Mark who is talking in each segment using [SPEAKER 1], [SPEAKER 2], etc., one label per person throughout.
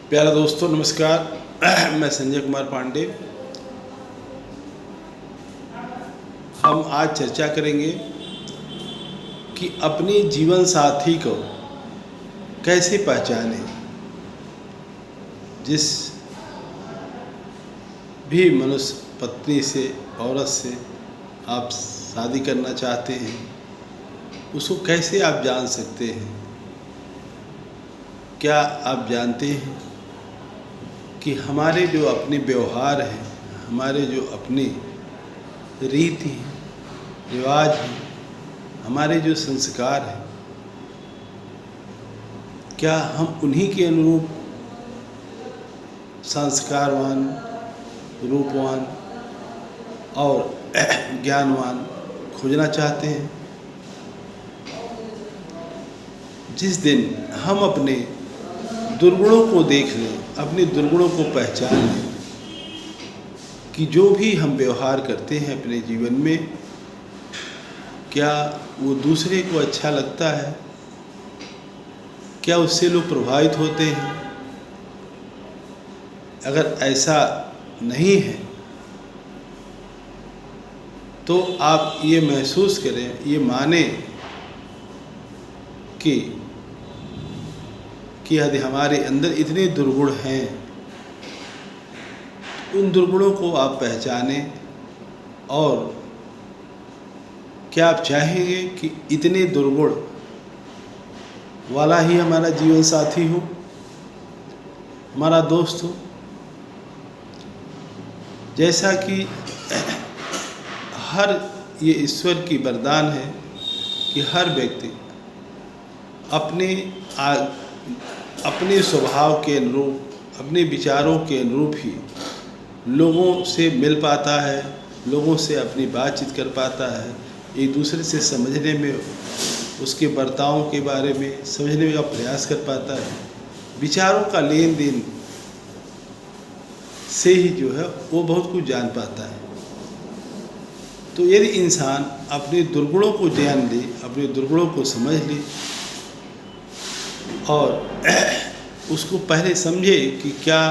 [SPEAKER 1] प्यारे दोस्तों नमस्कार। मैं संजय कुमार पांडे। हम आज चर्चा करेंगे कि अपने जीवन साथी को कैसे पहचानें। जिस भी मनुष्य पत्नी से औरत से आप शादी करना चाहते हैं उसको कैसे आप जान सकते हैं। क्या आप जानते हैं कि हमारे जो अपने व्यवहार हैं, हमारे जो अपनी रीति रिवाज हैं, हमारे जो संस्कार हैं, क्या हम उन्हीं के अनुरूप संस्कारवान, रूपवान और ज्ञानवान खोजना चाहते हैं। जिस दिन हम अपने दुर्गुणों को देख लें, अपने दुर्गुणों को पहचान लें कि जो भी हम व्यवहार करते हैं अपने जीवन में, क्या वो दूसरे को अच्छा लगता है, क्या उससे लोग प्रभावित होते हैं। अगर ऐसा नहीं है तो आप ये महसूस करें, ये माने कि यदि हमारे अंदर इतने दुर्गुण हैं, उन दुर्गुणों को आप पहचानें। और क्या आप चाहेंगे कि इतने दुर्गुण वाला ही हमारा जीवन साथी हो, हमारा दोस्त हो। जैसा कि ये ईश्वर की वरदान है कि हर व्यक्ति अपने स्वभाव के अनुरूप, अपने विचारों के अनुरूप ही लोगों से मिल पाता है, लोगों से अपनी बातचीत कर पाता है, एक दूसरे से समझने में, उसके बर्ताव के बारे में समझने का प्रयास कर पाता है। विचारों का लेन देन से ही जो है वो बहुत कुछ जान पाता है। तो यदि इंसान अपने दुर्गुणों को जान ले, अपने दुर्गुणों को समझ ले और उसको पहले समझे कि क्या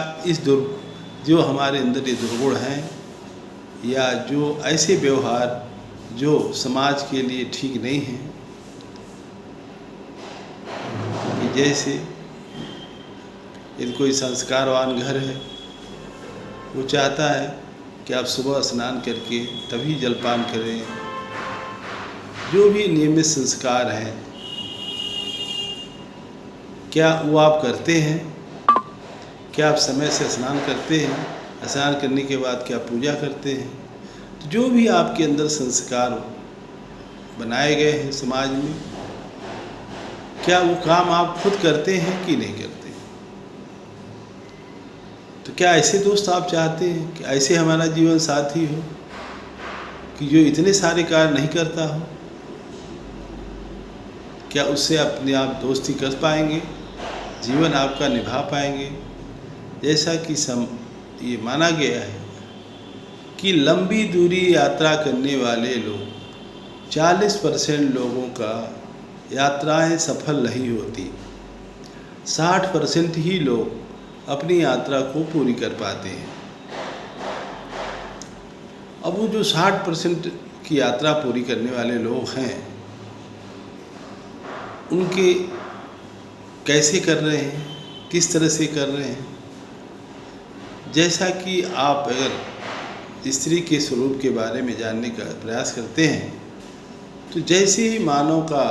[SPEAKER 1] जो हमारे अंदर ये दुर्गुण हैं या जो ऐसे व्यवहार जो समाज के लिए ठीक नहीं हैं, कि जैसे यदि कोई संस्कारवान घर है, वो चाहता है कि आप सुबह स्नान करके तभी जलपान करें। जो भी नियमित संस्कार हैं, क्या वो आप करते हैं? क्या आप समय से स्नान करते हैं? स्नान करने के बाद क्या पूजा करते हैं? तो जो भी आपके अंदर संस्कार बनाए गए हैं समाज में, क्या वो काम आप खुद करते हैं कि नहीं करते? तो क्या ऐसे दोस्त आप चाहते हैं कि ऐसे हमारा जीवन साथी हो कि जो इतने सारे कार्य नहीं करता हो? क्या उससे अपने आप दोस्ती कर पाएंगे, जीवन आपका निभा पाएंगे? जैसा कि ये माना गया है कि लंबी दूरी यात्रा करने वाले लोग 40% लोगों का यात्राएं सफल नहीं होती, 60% ही लोग अपनी यात्रा को पूरी कर पाते हैं। अब वो जो 60% की यात्रा पूरी करने वाले लोग हैं, उनके कैसे कर रहे हैं, किस तरह से कर रहे हैं? जैसा कि आप अगर स्त्री के स्वरूप के बारे में जानने का प्रयास करते हैं, तो जैसे ही मानव का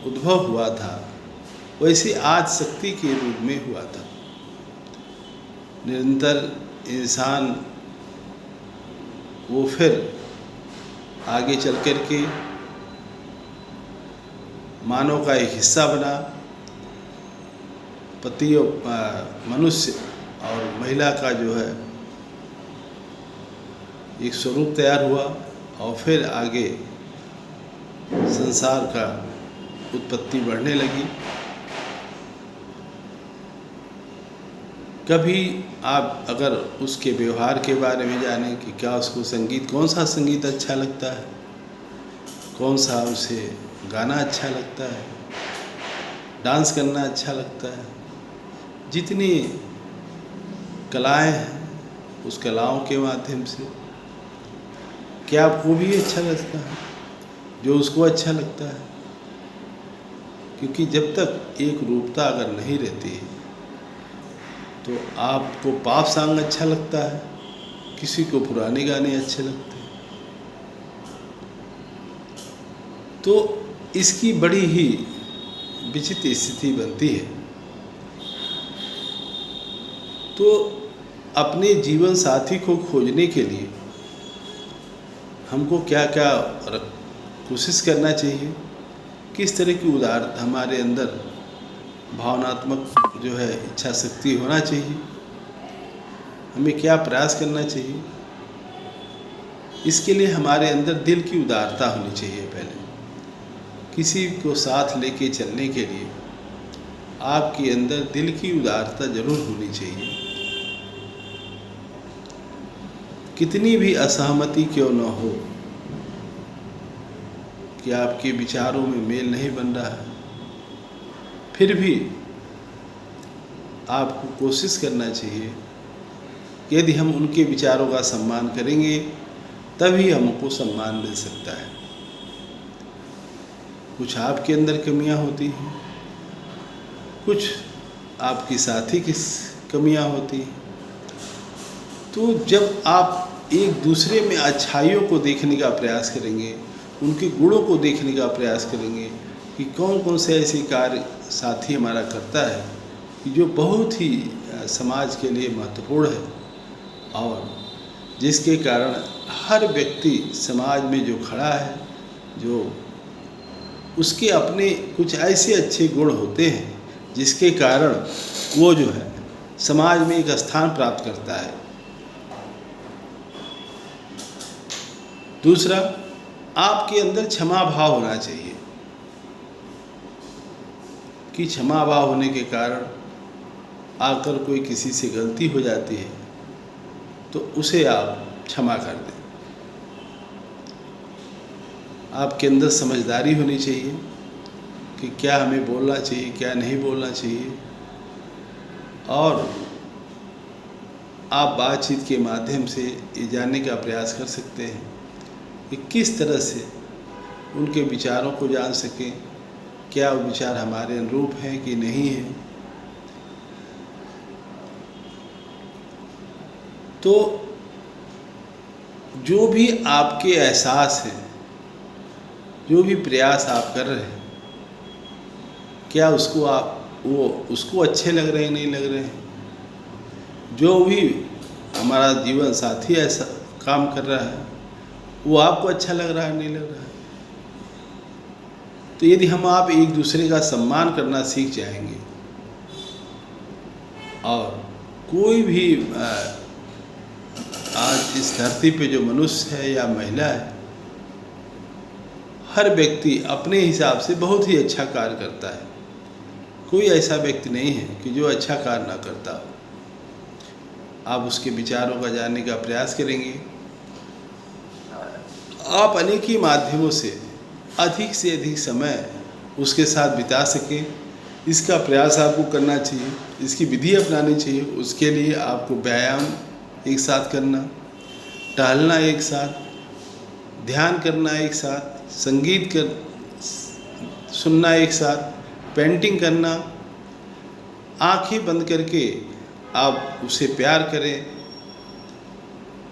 [SPEAKER 1] उद्भव हुआ था वैसे आज शक्ति के रूप में हुआ था। निरंतर इंसान वो फिर आगे चल कर के मानव का एक हिस्सा बना। पति और मनुष्य और महिला का जो है एक स्वरूप तैयार हुआ और फिर आगे संसार का उत्पत्ति बढ़ने लगी। कभी आप अगर उसके व्यवहार के बारे में जानें कि क्या उसको संगीत, कौन सा संगीत अच्छा लगता है, कौन सा उसे गाना अच्छा लगता है, डांस करना अच्छा लगता है, जितनी कलाएं हैं, उस कलाओं के माध्यम से क्या आपको भी अच्छा लगता है जो उसको अच्छा लगता है? क्योंकि जब तक एक रूपता अगर नहीं रहती है तो आपको पॉप सॉन्ग अच्छा लगता है, किसी को पुराने गाने अच्छे लगते हैं। तो इसकी बड़ी ही विचित्र स्थिति बनती है। तो अपने जीवन साथी को खोजने के लिए हमको क्या क्या कोशिश करना चाहिए, किस तरह की उदारता हमारे अंदर भावनात्मक जो है इच्छा शक्ति होना चाहिए, हमें क्या प्रयास करना चाहिए। इसके लिए हमारे अंदर दिल की उदारता होनी चाहिए। पहले किसी को साथ लेके चलने के लिए आपके अंदर दिल की उदारता जरूर होनी चाहिए। कितनी भी असहमति क्यों न हो कि आपके विचारों में मेल नहीं बन रहा है, फिर भी आपको कोशिश करना चाहिए। यदि हम उनके विचारों का सम्मान करेंगे तभी हमको सम्मान मिल सकता है। कुछ आपके अंदर कमियां होती हैं, कुछ आपकी साथी की कमियां होती हैं। तो जब आप एक दूसरे में अच्छाइयों को देखने का प्रयास करेंगे, उनके गुणों को देखने का प्रयास करेंगे कि कौन कौन से ऐसे कार्य साथी हमारा करता है कि जो बहुत ही समाज के लिए महत्वपूर्ण है और जिसके कारण हर व्यक्ति समाज में जो खड़ा है, जो उसके अपने कुछ ऐसे अच्छे गुण होते हैं जिसके कारण वो जो है समाज में एक स्थान प्राप्त करता है। दूसरा, आपके अंदर क्षमा भाव होना चाहिए कि क्षमा भाव होने के कारण आकर कोई किसी से गलती हो जाती है तो उसे आप क्षमा कर दें। आपके अंदर समझदारी होनी चाहिए कि क्या हमें बोलना चाहिए, क्या नहीं बोलना चाहिए, और आप बातचीत के माध्यम से ये जानने का प्रयास कर सकते हैं कि किस तरह से उनके विचारों को जान सकें, क्या वो विचार हमारे अनुरूप हैं कि नहीं हैं। तो जो भी आपके एहसास हैं, जो भी प्रयास आप कर रहे हैं, क्या उसको अच्छे लग रहे हैं, नहीं लग रहे हैं। जो भी हमारा जीवन साथी ऐसा काम कर रहा है वो आपको अच्छा लग रहा है, नहीं लग रहा है। तो यदि आप एक दूसरे का सम्मान करना सीख जाएंगे और कोई भी आज इस धरती पे जो मनुष्य है या महिला है, हर व्यक्ति अपने हिसाब से बहुत ही अच्छा कार्य करता है। कोई ऐसा व्यक्ति नहीं है कि जो अच्छा कार्य ना करता हो। आप उसके विचारों का जानने का प्रयास करेंगे, आप अनेक ही माध्यमों से अधिक समय उसके साथ बिता सकें, इसका प्रयास आपको करना चाहिए, इसकी विधि अपनानी चाहिए। उसके लिए आपको व्यायाम एक साथ करना, टहलना एक साथ, ध्यान करना एक साथ, संगीत सुनना एक साथ, पेंटिंग करना, आंखें बंद करके आप उसे प्यार करें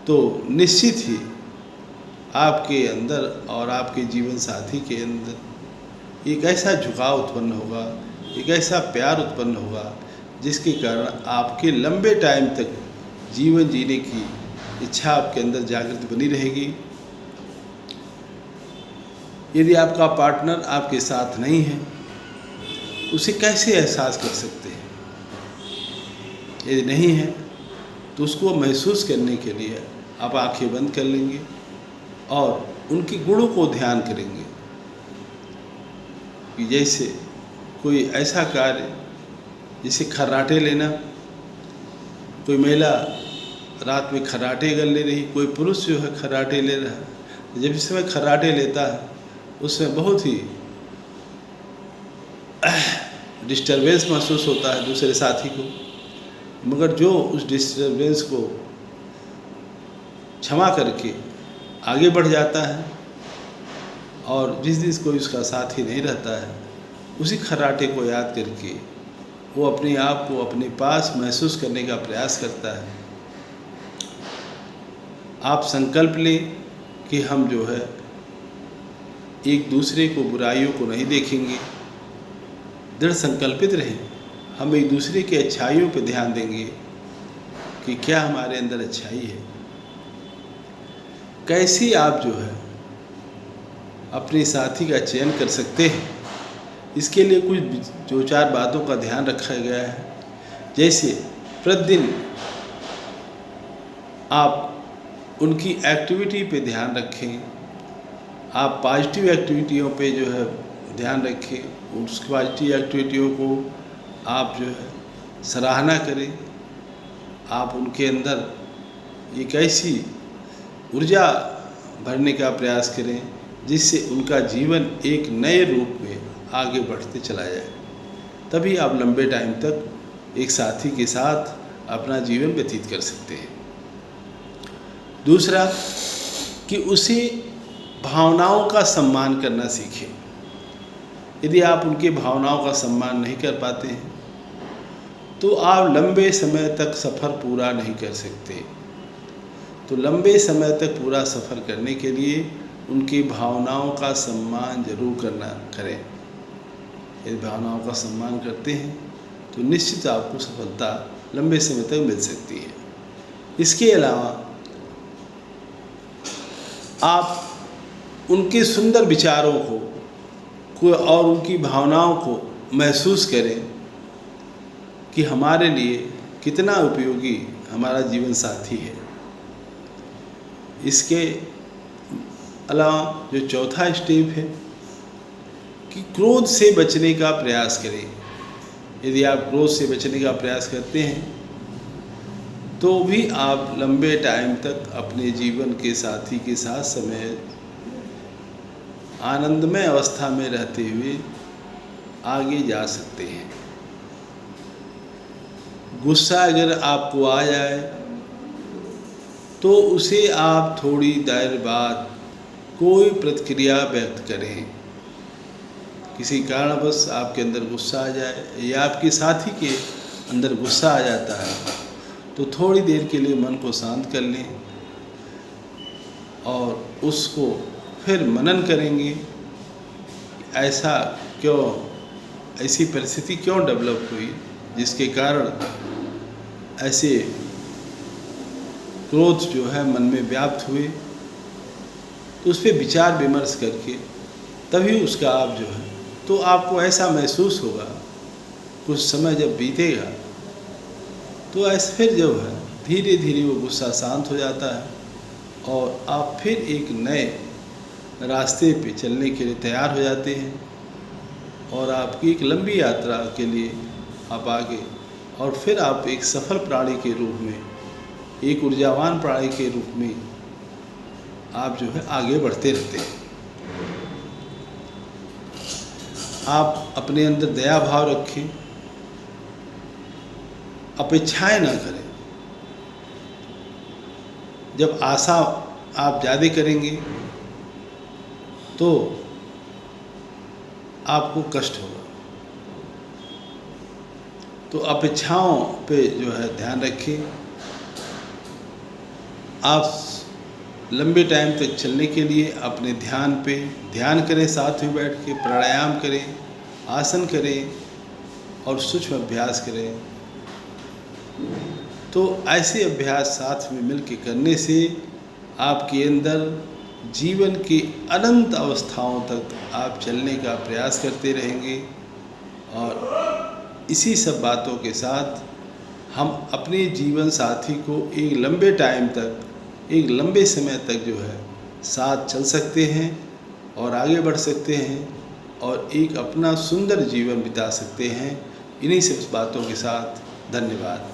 [SPEAKER 1] तो निश्चित ही आपके अंदर और आपके जीवन साथी के अंदर एक ऐसा झुकाव उत्पन्न होगा, एक ऐसा प्यार उत्पन्न होगा जिसके कारण आपके लंबे टाइम तक जीवन जीने की इच्छा आपके अंदर जागृत बनी रहेगी। यदि आपका पार्टनर आपके साथ नहीं है, उसे कैसे एहसास कर सकते हैं? यदि नहीं है तो उसको महसूस करने के लिए आप आंखें बंद कर लेंगे और उनके गुणों को ध्यान करेंगे कि जैसे कोई ऐसा कार्य जैसे खर्राटे लेना, कोई महिला रात में खर्राटे कर ले रही, कोई पुरुष जो है खर्राटे ले रहा है। जब इस समय खर्राटे लेता है उसमें बहुत ही डिस्टर्बेंस महसूस होता है दूसरे साथी को, मगर जो उस डिस्टर्बेंस को क्षमा करके आगे बढ़ जाता है और जिस दिन कोई उसका साथी नहीं रहता है, उसी खर्राटे को याद करके वो अपने आप को अपने पास महसूस करने का प्रयास करता है। आप संकल्प लें कि हम जो है एक दूसरे को बुराइयों को नहीं देखेंगे, दृढ़ संकल्पित रहें। हम एक दूसरे की अच्छाइयों पर ध्यान देंगे कि क्या हमारे अंदर अच्छाई है। कैसे आप जो है अपने साथी का चयन कर सकते हैं, इसके लिए कुछ 2-4 बातों का ध्यान रखा गया है। जैसे प्रतिदिन आप उनकी एक्टिविटी पे ध्यान रखें, आप पॉजिटिव एक्टिविटियों पे जो है ध्यान रखें, उस पॉजिटिव एक्टिविटियों को आप जो है सराहना करें। आप उनके अंदर एक ऐसी ऊर्जा भरने का प्रयास करें जिससे उनका जीवन एक नए रूप में आगे बढ़ते चला जाए। तभी आप लंबे टाइम तक एक साथी के साथ अपना जीवन व्यतीत कर सकते हैं। दूसरा कि उसे भावनाओं का सम्मान करना सीखें। यदि आप उनकी भावनाओं का सम्मान नहीं कर पाते हैं तो आप लंबे समय तक सफ़र पूरा नहीं कर सकते। तो लंबे समय तक पूरा सफ़र करने के लिए उनकी भावनाओं का सम्मान जरूर करें। यदि भावनाओं का सम्मान करते हैं तो निश्चित आपको सफलता लंबे समय तक मिल सकती है। इसके अलावा आप उनके सुंदर विचारों को और उनकी भावनाओं को महसूस करें कि हमारे लिए कितना उपयोगी हमारा जीवन साथी है। इसके अलावा जो चौथा स्टेप है कि क्रोध से बचने का प्रयास करें। यदि आप क्रोध से बचने का प्रयास करते हैं तो भी आप लंबे टाइम तक अपने जीवन के साथी के साथ समय आनंदमय अवस्था में रहते हुए आगे जा सकते हैं। गुस्सा अगर आपको आ जाए तो उसे आप थोड़ी देर बाद कोई प्रतिक्रिया व्यक्त करें। किसी कारणवश आपके अंदर गुस्सा आ जाए या आपके साथी के अंदर गुस्सा आ जाता है तो थोड़ी देर के लिए मन को शांत कर लें और उसको फिर मनन करेंगे ऐसा क्यों, ऐसी परिस्थिति क्यों डेवलप हुई जिसके कारण ऐसे क्रोध जो है मन में व्याप्त हुए। तो उस पर विचार विमर्श करके तभी उसका आप जो है तो आपको ऐसा महसूस होगा, कुछ समय जब बीतेगा तो ऐसे फिर जो है धीरे धीरे वो गुस्सा शांत हो जाता है और आप फिर एक नए रास्ते पे चलने के लिए तैयार हो जाते हैं और आपकी एक लंबी यात्रा के लिए आप आगे और फिर आप एक सफल प्राणी के रूप में, एक ऊर्जावान प्राणी के रूप में आप जो है आगे बढ़ते रहते हैं। आप अपने अंदर दया भाव रखें, अपेक्षाएं ना करें। जब आशा आप ज़्यादा करेंगे तो आपको कष्ट होगा। तो अपेक्षाओं पे जो है ध्यान रखें। आप लंबे टाइम तक चलने के लिए अपने ध्यान पे ध्यान करें, साथ में बैठ के प्राणायाम करें, आसन करें और सूक्ष्म अभ्यास करें। तो ऐसे अभ्यास साथ में मिलकर करने से आपके अंदर जीवन की अनंत अवस्थाओं तक आप चलने का प्रयास करते रहेंगे और इसी सब बातों के साथ हम अपने जीवन साथी को एक लंबे टाइम तक, एक लंबे समय तक जो है साथ चल सकते हैं और आगे बढ़ सकते हैं और एक अपना सुंदर जीवन बिता सकते हैं। इन्हीं सब बातों के साथ धन्यवाद।